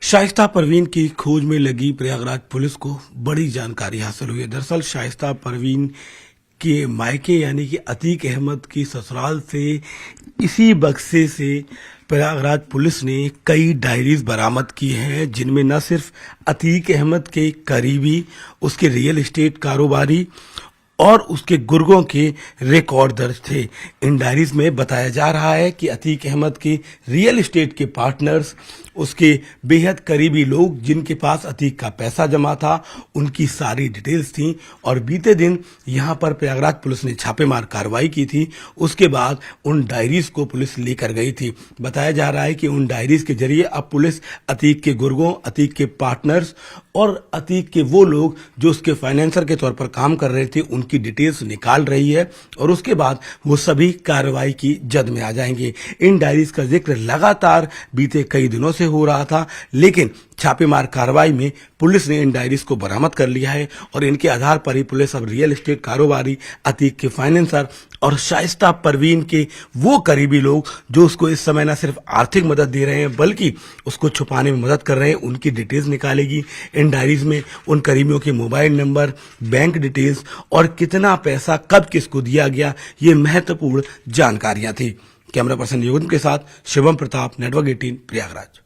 शाइस्ता परवीन की खोज में लगी प्रयागराज पुलिस को बड़ी जानकारी हासिल हुई है। दरअसल शाइस्ता परवीन के मायके यानी कि अतीक अहमद की ससुराल से इसी बक्से से प्रयागराज पुलिस ने कई डायरीज बरामद की हैं, जिनमें न सिर्फ अतीक अहमद के करीबी, उसके रियल एस्टेट कारोबारी और उसके गुर्गों के रिकॉर्ड दर्ज थे। इन डायरीज में बताया जा रहा है कि अतीक अहमद के रियल एस्टेट के पार्टनर्स, उसके बेहद करीबी लोग जिनके पास अतीक का पैसा जमा था, उनकी सारी डिटेल्स थी। और बीते दिन यहां पर प्रयागराज पुलिस ने छापेमार कार्रवाई की थी। उसके बाद उन डायरीज को पुलिस लेकर गई थी। बताया जा रहा है कि उन डायरीज के जरिए अब पुलिस अतीक के गुर्गों, अतीक के पार्टनर्स और अतीक के वो लोग जो उसके फाइनेंसर के तौर पर काम कर रहे थे, उनकी डिटेल्स निकाल रही है और उसके बाद वो सभी कार्रवाई की जद में आ जाएंगे। इन डायरीज का जिक्र लगातार बीते कई दिनों से हो रहा था, लेकिन छापेमार कार्रवाई में पुलिस ने इन डायरीज को बरामद कर लिया है और इनके आधार पर ही पुलिस अब रियल एस्टेट कारोबारी, अतीक के फाइनेंसर और शाइस्ता परवीन के वो करीबी लोग जो उसको इस समय न सिर्फ आर्थिक मदद दे रहे हैं बल्कि उसको छुपाने में मदद कर रहे हैं, उनकी डिटेल्स निकालेगी। इन डायरीज में उन करीबियों के मोबाइल नंबर, बैंक डिटेल्स और कितना पैसा कब किसको दिया गया, ये महत्वपूर्ण जानकारियां थी। कैमरा पर्सन योगेंद्र के साथ शिवम प्रताप, नेटवर्क 18, प्रयागराज।